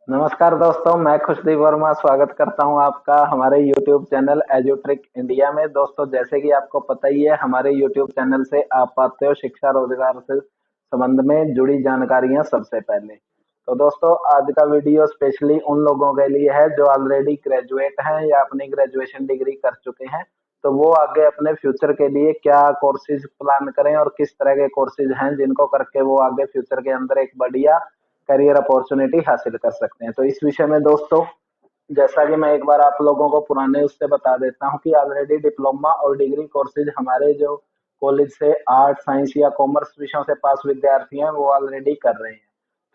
नमस्कार दोस्तों, मैं खुशदीप वर्मा स्वागत करता हूं आपका हमारे YouTube चैनल एजुट्रिक इंडिया में। दोस्तों, जैसे कि आपको पता ही है, हमारे YouTube चैनल से आप पाते हो शिक्षा रोजगार से संबंध में जुड़ी जानकारियां सबसे पहले। तो दोस्तों, आज का वीडियो स्पेशली उन लोगों के लिए है जो ऑलरेडी ग्रेजुएट हैं या अपनी ग्रेजुएशन डिग्री कर चुके हैं। तो वो आगे अपने फ्यूचर के लिए क्या कोर्सेज प्लान करें और किस तरह के कोर्सेज हैं जिनको करके वो आगे फ्यूचर के अंदर एक बढ़िया करियर अपॉर्चुनिटी हासिल कर सकते हैं। तो इस विषय में दोस्तों, जैसा कि मैं एक बार आप लोगों को पुराने उससे बता देता हूं कि ऑलरेडी डिप्लोमा और डिग्री कोर्सेज हमारे जो कॉलेज से आर्ट साइंस या कॉमर्स विषयों से पास विद्यार्थी हैं वो ऑलरेडी कर रहे हैं।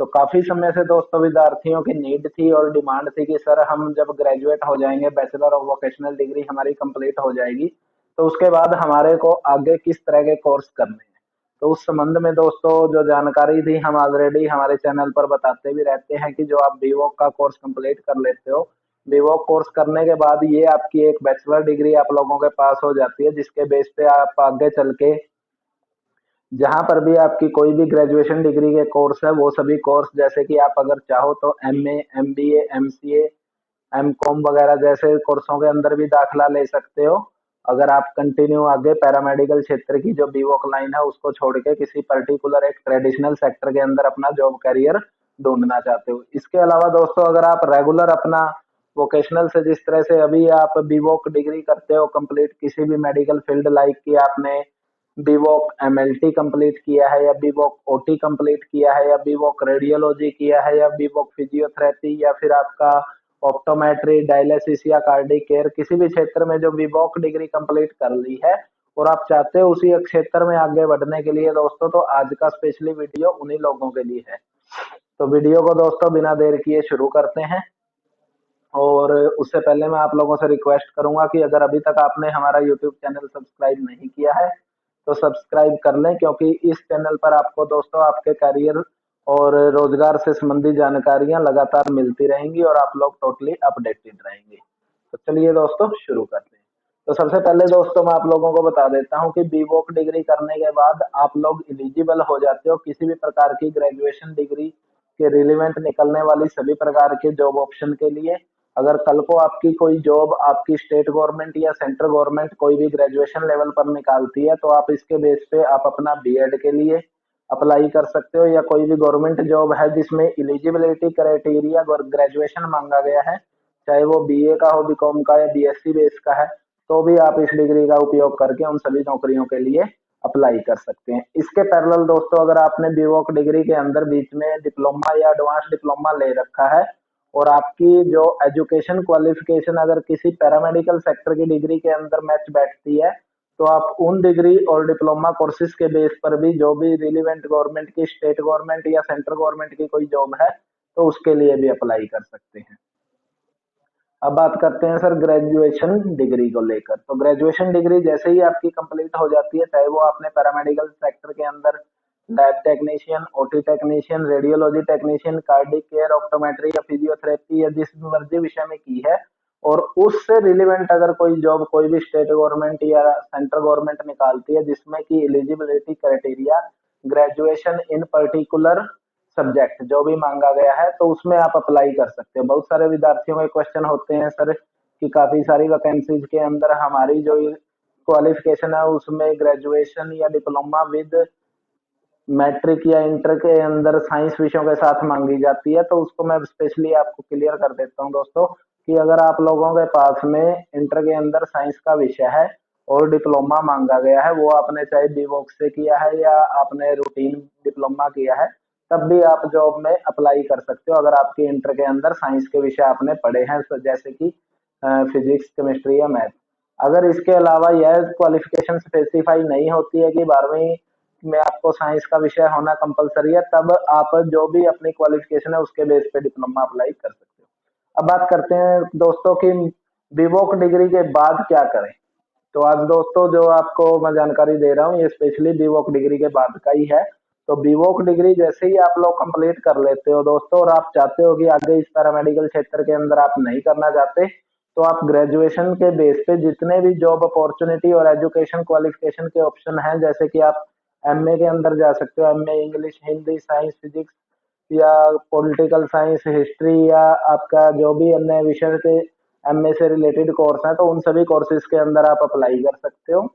तो काफी समय से दोस्तों विद्यार्थियों की नीड थी और डिमांड थी कि सर हम जब ग्रेजुएट हो जाएंगे, बैचलर ऑफ वोकेशनल डिग्री हमारी कंप्लीट हो जाएगी, तो उसके बाद हमारे को आगे किस तरह के कोर्स करने हैं। तो उस संबंध में दोस्तों जो जानकारी थी हम ऑलरेडी हमारे चैनल पर बताते भी रहते हैं कि जो आप बीवोक का कोर्स कंप्लीट कर लेते हो, बीवोक कोर्स करने के बाद ये आपकी एक बैचलर डिग्री आप लोगों के पास हो जाती है, जिसके बेस पे आप आगे चल के जहां पर भी आपकी कोई भी ग्रेजुएशन डिग्री के कोर्स है वो सभी कोर्स, जैसे कि आप अगर चाहो तो एमए, एमबीए, एमसीए, एमकॉम वगैरह जैसे कोर्सों के अंदर भी दाखिला ले सकते हो। अगर आप कंटिन्यू आगे पैरामेडिकल क्षेत्र की जो बीवोक लाइन है उसको छोड़ के किसी पर्टिकुलर एक ट्रेडिशनल सेक्टर के अंदर अपना जॉब करियर ढूंढना चाहते हो। इसके अलावा दोस्तों, अगर आप रेगुलर अपना वोकेशनल से जिस तरह से अभी आप बीवोक डिग्री करते हो कंप्लीट किसी भी मेडिकल फील्ड, लाइक कि आपने बीवोक एमएलटी कंप्लीट किया है या बीवोक ओटी कंप्लीट किया है या बीवोक रेडियोलॉजी किया है या बीवोक फिजियोथेरेपी या फिर आपका ऑप्टोमेट्री, डायलिसिस या कार्डिक केयर, किसी भी क्षेत्र में जो बीवोक डिग्री कंप्लीट कर ली है और आप चाहते हो उसी क्षेत्र में आगे बढ़ने के लिए दोस्तों, तो आज का स्पेशली वीडियो उन्हीं लोगों के लिए है। तो वीडियो को दोस्तों बिना देर किए शुरू करते हैं। और उससे पहले मैं आप लोगों से रिक्वेस्ट करूंगा कि अगर अभी तक आपने हमारा यूट्यूब चैनल सब्सक्राइब नहीं किया है तो सब्सक्राइब कर लें, क्योंकि इस चैनल पर आपको दोस्तों आपके करियर और रोजगार से संबंधी जानकारियां लगातार मिलती रहेंगी और आप लोग टोटली अपडेटेड रहेंगे। तो चलिए दोस्तों शुरू करते हैं। तो सबसे पहले दोस्तों मैं आप लोगों को बता देता हूं कि बीवोक डिग्री करने के बाद आप लोग इलिजिबल हो जाते हो किसी भी प्रकार की ग्रेजुएशन डिग्री के रिलेवेंट निकलने वाली सभी प्रकार के जॉब ऑप्शन के लिए। अगर कल को आपकी कोई जॉब आपकी स्टेट गवर्नमेंट या सेंट्रल गवर्नमेंट कोई भी ग्रेजुएशन लेवल पर निकालती है तो आप इसके बेस पे आप अपना बीएड के लिए अप्लाई कर सकते हो, या कोई भी गवर्नमेंट जॉब है जिसमें इलिजिबिलिटी क्राइटेरिया ग्रेजुएशन मांगा गया है, चाहे वो बीए का हो, बीकॉम का या बीएससी बेस का है, तो भी आप इस डिग्री का उपयोग करके उन सभी नौकरियों के लिए अप्लाई कर सकते हैं। इसके पैरेलल दोस्तों, अगर आपने बीवोक डिग्री के अंदर बीच में डिप्लोमा या एडवांस डिप्लोमा ले रखा है और आपकी जो एजुकेशन क्वालिफिकेशन अगर किसी पैरामेडिकल सेक्टर की डिग्री के अंदर मैच बैठती है, तो आप उन डिग्री और डिप्लोमा कोर्सेज के बेस पर भी जो भी रिलेवेंट गवर्नमेंट की, स्टेट गवर्नमेंट या सेंट्रल गवर्नमेंट की कोई जॉब है, तो उसके लिए भी अप्लाई कर सकते हैं। अब बात करते हैं सर ग्रेजुएशन डिग्री को लेकर। तो ग्रेजुएशन डिग्री जैसे ही आपकी कंप्लीट हो जाती है, चाहे वो आपने पैरामेडिकल सेक्टर के अंदर lab technician, OT technician, radiology technician, cardiac care, optometry या फिजियोथेरेपी या जिस मर्जी विषय में की है, और उससे रिलेवेंट अगर कोई जॉब कोई भी स्टेट गवर्नमेंट या सेंट्रल गवर्नमेंट निकालती है जिसमें की eligibility criteria graduation in particular subject जो भी मांगा गया है, तो उसमें आप अप्लाई कर सकते हो। बहुत सारे विद्यार्थियों के क्वेश्चन होते हैं सर कि काफी सारी वैकेंसीज के अंदर हमारी जो क्वालिफिकेशन है उसमें ग्रेजुएशन या डिप्लोमा विद मैट्रिक या इंटर के अंदर साइंस विषयों के साथ मांगी जाती है। तो उसको मैं स्पेशली आपको क्लियर कर देता हूँ दोस्तों कि अगर आप लोगों के पास में इंटर के अंदर साइंस का विषय है और डिप्लोमा मांगा गया है, वो आपने चाहे बीवोक से किया है या आपने रूटीन डिप्लोमा किया है, तब भी आप जॉब में अप्लाई कर सकते हो अगर आपके इंटर के अंदर साइंस के विषय आपने पढ़े हैं, जैसे कि फिजिक्स, केमिस्ट्री या मैथ। अगर इसके अलावा यह क्वालिफिकेशन स्पेसिफाई नहीं होती है कि 12वीं में आपको साइंस का विषय होना कंपलसरी है, तब आप जो भी अपनी क्वालिफिकेशन है उसके बेस पे डिप्लोमा अप्लाई कर सकते हो। अब बात करते हैं दोस्तों कि बीवोक डिग्री के बाद क्या करें। तो आज दोस्तों जो आपको मैं जानकारी दे रहा हूँ ये स्पेशली बीवोक डिग्री के बाद का ही है। तो बीवोक डिग्री जैसे ही आप लोग कंप्लीट कर लेते हो दोस्तों और आप चाहते हो कि आगे इस पैरामेडिकल क्षेत्र के अंदर आप नहीं करना चाहते, तो आप ग्रेजुएशन के बेस पे जितने भी जॉब अपॉर्चुनिटी और एजुकेशन क्वालिफिकेशन के ऑप्शन हैं, जैसे कि आप एमए के अंदर जा सकते हो, MA English, Hindi, science, physics या पॉलिटिकल साइंस, हिस्ट्री या आपका जो भी अन्य विषय के एमए से रिलेटेड कोर्स हैं, तो उन सभी कोर्सेज के अंदर आप अप्लाई कर सकते हो।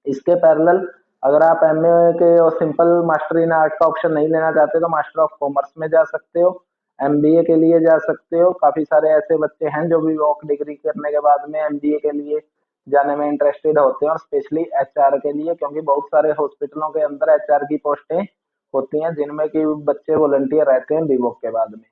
इसके पैरेलल अगर आप एमए के और सिंपल मास्टर इन आर्ट का ऑप्शन नहीं लेना चाहते तो मास्टर ऑफ कॉमर्स में जा सकते हो, एमबीए के लिए जा सकते हो। काफी सारे ऐसे बच्चे हैं जो भी वॉक डिग्री करने के बाद में एमबीए के लिए जाने में इंटरेस्टेड होते हैं, और स्पेशली एचआर के लिए, क्योंकि बहुत सारे हॉस्पिटलों के अंदर एचआर की पोस्टें होती हैं जिनमें कि बच्चे वॉलंटियर रहते हैं बीवॉक के बाद में।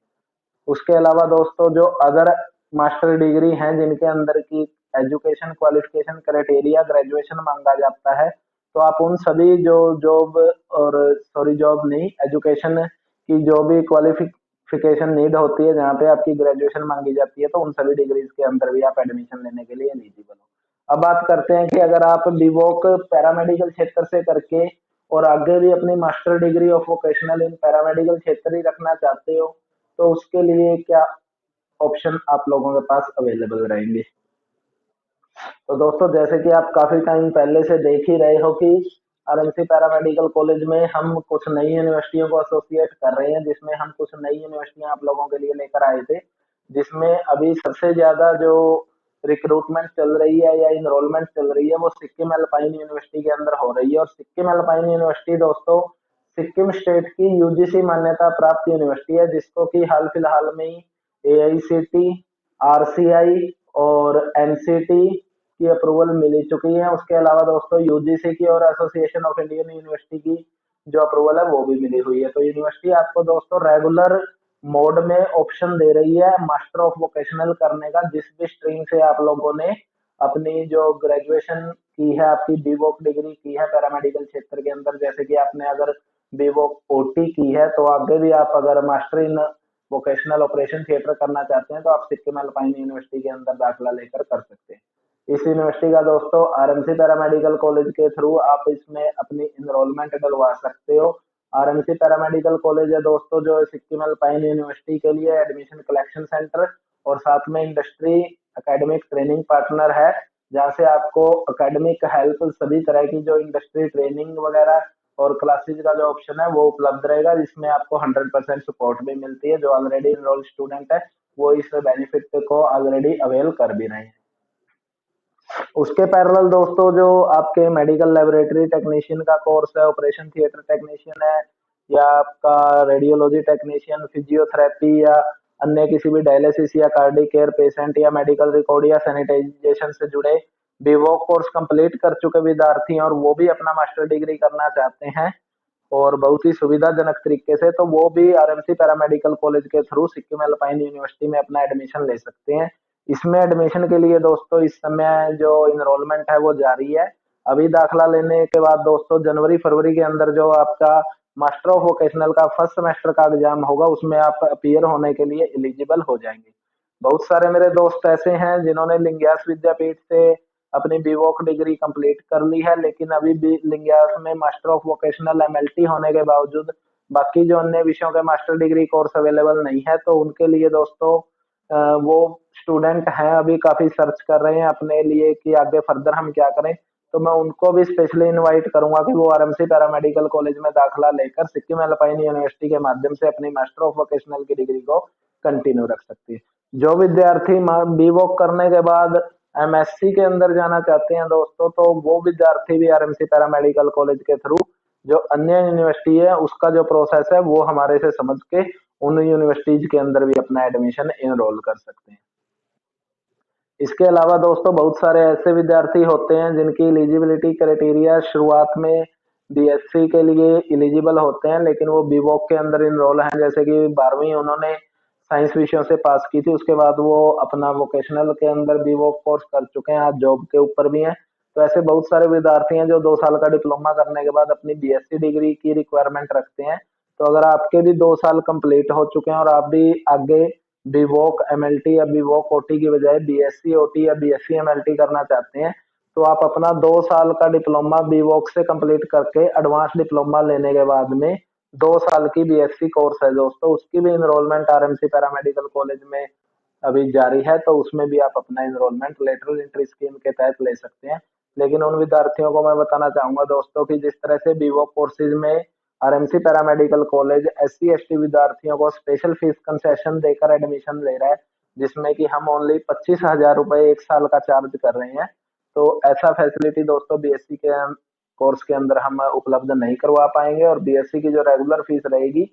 उसके अलावा दोस्तों जो अदर मास्टर डिग्री हैं जिनके अंदर की एजुकेशन क्वालिफिकेशन क्राइटेरिया ग्रेजुएशन मांगा जाता है, तो आप उन सभी जो जॉब और सॉरी जॉब नहीं, एजुकेशन की जो भी क्वालिफिकेशन नीड होती है जहाँ पे आपकी ग्रेजुएशन मांगी जाती है, तो उन सभी डिग्रीज के अंदर भी आप एडमिशन लेने के लिए एलिजिबल हो। अब बात करते हैं कि अगर आप बीवॉक पैरामेडिकल क्षेत्र से करके और आगे भी अपनी master degree of vocational in paramedical क्षेत्र ही रखना चाहते हो, तो उसके लिए क्या ऑप्शन आप लोगों के पास अवेलेबल रहेंगे। तो दोस्तों जैसे कि आप काफी टाइम पहले से देख ही रहे हो कि आरएमसी पैरामेडिकल कॉलेज में हम कुछ नई यूनिवर्सिटियों को एसोसिएट कर रहे हैं, जिसमें हम कुछ नई यूनिवर्सिटियां आप लोगों के लिए लेकर आए थे, जिसमें अभी सबसे ज्यादा जो रिक्रूटमेंट चल रही है या इनरोलमेंट चल रही है वो सिक्किम अल्पाइन यूनिवर्सिटी के अंदर हो रही है। और सिक्किम अल्पाइन यूनिवर्सिटी दोस्तों सिक्किम स्टेट की यूजीसी मान्यता प्राप्त यूनिवर्सिटी है, जिसको कि हाल फिलहाल में ही एआईसीटी, आरसीआई और एनसीटी की अप्रूवल मिल चुकी है। उसके अलावा दोस्तों यूजीसी की और एसोसिएशन ऑफ इंडियन यूनिवर्सिटी की जो अप्रूवल है वो भी मिली हुई है। तो यूनिवर्सिटी आपको दोस्तों रेगुलर मोड में ऑप्शन दे रही है मास्टर ऑफ वोकेशनल करने का, जिस भी स्ट्रीम से आप लोगों ने अपनी जो ग्रेजुएशन की है, आपकी बीवोक डिग्री की है पैरामेडिकल क्षेत्र के अंदर, जैसे कि आपने अगर बीवोक ओटी की है, तो आगे भी आप अगर master in vocational operation theatre करना चाहते हैं तो आप सिक्किम अल्पाइन यूनिवर्सिटी के अंदर दाखिला लेकर कर सकते हैं। इस यूनिवर्सिटी का दोस्तों आरएमसी पैरामेडिकल कॉलेज के थ्रू आप इसमें अपनी इनरोलमेंट डलवा सकते हो। आरएमसी पैरामेडिकल कॉलेज है दोस्तों जो सिक्किम अल्पाइन यूनिवर्सिटी के लिए एडमिशन कलेक्शन सेंटर और साथ में इंडस्ट्री एकेडमिक ट्रेनिंग पार्टनर है, जहाँ से आपको एकेडमिक हेल्प सभी तरह की जो इंडस्ट्री ट्रेनिंग वगैरह और क्लासेज का जो ऑप्शन है वो उपलब्ध रहेगा, जिसमें आपको 100% सपोर्ट भी मिलती है। जो ऑलरेडी इनरोल्ड स्टूडेंट है वो इस बेनिफिट को ऑलरेडी अवेल कर भी रहे हैं। उसके पैरेलल दोस्तों जो आपके मेडिकल लेबोरेटरी टेक्नीशियन का कोर्स है, ऑपरेशन थिएटर टेक्नीशियन है, या आपका रेडियोलॉजी टेक्नीशियन, फिजियोथेरेपी या अन्य किसी भी डायलिसिस या कार्डिक केयर पेशेंट या मेडिकल रिकॉर्ड या सैनिटाइजेशन से जुड़े बीवो कोर्स कंप्लीट कर चुके विद्यार्थी हैं और वो भी अपना मास्टर डिग्री करना चाहते हैं और बहुत ही सुविधाजनक तरीके से, तो वो भी आरएमसी पैरामेडिकल कॉलेज के थ्रू सिक्किम अल्पाइन यूनिवर्सिटी में अपना एडमिशन ले सकते हैं। इसमें एडमिशन के लिए दोस्तों इस समय जो इनरोलमेंट है वो जारी है। अभी दाखिला लेने के बाद दोस्तों जनवरी फरवरी के अंदर जो आपका मास्टर ऑफ वोकेशनल का फर्स्ट सेमेस्टर का एग्जाम होगा उसमें आप अपीयर होने के लिए एलिजिबल हो जाएंगे। बहुत सारे मेरे दोस्त ऐसे हैं जिन्होंने लिंग्यास विद्यापीठ से अपनी बीवॉक डिग्री कंप्लीट कर ली है, लेकिन अभी भी लिंग्यास में मास्टर ऑफ वोकेशनल एमएलटी होने के बावजूद बाकी जो अन्य विषयों के मास्टर डिग्री कोर्स अवेलेबल नहीं है। तो उनके लिए दोस्तों वो स्टूडेंट हैं अभी काफी सर्च कर रहे हैं अपने लिए कि आगे फर्दर हम क्या करें, तो मैं उनको भी स्पेशली इनवाइट करूंगा कि वो आरएमसी पैरामेडिकल कॉलेज में दाखिला लेकर सिक्किम अल्पाइन यूनिवर्सिटी के माध्यम से अपनी मास्टर ऑफ वोकेशनल की डिग्री को कंटिन्यू रख सकती है। जो विद्यार्थी बीवॉक करने के बाद एमएससी के अंदर जाना चाहते हैं दोस्तों, तो वो विद्यार्थी भी आरएमसी पैरामेडिकल कॉलेज के थ्रू जो अन्य यूनिवर्सिटी है उसका जो प्रोसेस है वो हमारे से समझ के उन यूनिवर्सिटीज के अंदर भी अपना एडमिशन इनरोल कर सकते हैं। इसके अलावा दोस्तों बहुत सारे ऐसे विद्यार्थी होते हैं जिनकी एलिजिबिलिटी क्राइटेरिया शुरुआत में बीएससी के लिए एलिजिबल होते हैं, लेकिन वो बीवॉक के अंदर इनरोल हैं, जैसे कि 12वीं उन्होंने साइंस विषयों से पास की थी, उसके बाद वो अपना वोकेशनल के अंदर बीवॉक कोर्स कर चुके हैं, आज जॉब के ऊपर भी हैं। तो ऐसे बहुत सारे विद्यार्थी हैं जो 2 साल का डिप्लोमा करने के बाद अपनी बीएससी डिग्री की रिक्वायरमेंट रखते हैं। तो अगर आपके भी 2 साल कंप्लीट हो चुके हैं और आप भी आगे बीवॉक एमएलटी या बीवॉक ओटी की बजाय बीएससी ओटी या बीएससी एमएलटी करना चाहते हैं, तो आप अपना 2 साल का डिप्लोमा बीवॉक से कंप्लीट करके एडवांस डिप्लोमा लेने के बाद में 2 साल की बीएससी कोर्स है दोस्तों, उसकी भी इनरोलमेंट आरएमसी पैरामेडिकल कॉलेज में अभी जारी है, तो उसमें भी आप अपना इनरोलमेंट लेटरल एंट्री स्कीम के तहत ले सकते हैं। लेकिन उन विद्यार्थियों को मैं बताना चाहूंगा दोस्तों कि जिस तरह से बीवॉक कोर्सेज में RMC paramedical college SC ST विद्यार्थियों को स्पेशल फीस कंसेशन देकर एडमिशन ले रहा है, जिसमें कि हम ओनली 25,000 रुपए एक साल का चार्ज कर रहे हैं। तो ऐसा फैसिलिटी दोस्तों बीएससी के कोर्स के अंदर हम उपलब्ध नहीं करवा पाएंगे, और बीएससी की जो रेगुलर फीस रहेगी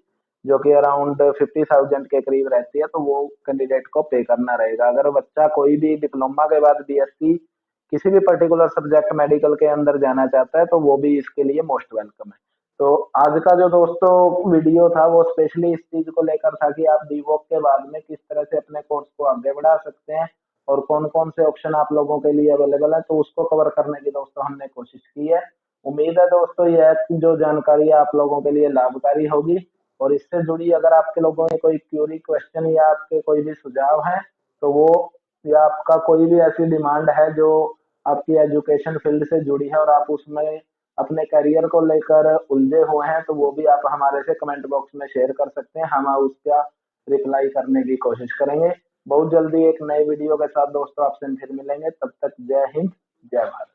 जो कि अराउंड 50,000 के करीब रहती है, तो वो कैंडिडेट को पे करना रहेगा। अगर बच्चा कोई भी डिप्लोमा के बाद बीएससी किसी भी पर्टिकुलर सब्जेक्ट मेडिकल के अंदर जाना चाहता है, तो वो भी इसके लिए मोस्ट वेलकम है। तो आज का जो दोस्तों वीडियो था वो स्पेशली इस चीज को लेकर था कि आप डीवोक के बाद में किस तरह से अपने कोर्स को आगे बढ़ा सकते हैं और कौन कौन से ऑप्शन आप लोगों के लिए अवेलेबल है, तो उसको कवर करने की दोस्तों हमने कोशिश की है। उम्मीद है दोस्तों यह जो जानकारी आप लोगों के लिए लाभकारी होगी, और इससे जुड़ी अगर आपके लोगों में कोई क्यूरी क्वेश्चन या आपके कोई भी सुझाव है, तो वो, या आपका कोई भी ऐसी डिमांड है जो आपकी एजुकेशन फील्ड से जुड़ी है और आप उसमें अपने करियर को लेकर उलझे हुए हैं, तो वो भी आप हमारे से कमेंट बॉक्स में शेयर कर सकते हैं। हम उसका रिप्लाई करने की कोशिश करेंगे। बहुत जल्दी एक नए वीडियो के साथ दोस्तों आपसे फिर मिलेंगे। तब तक जय हिंद, जय भारत।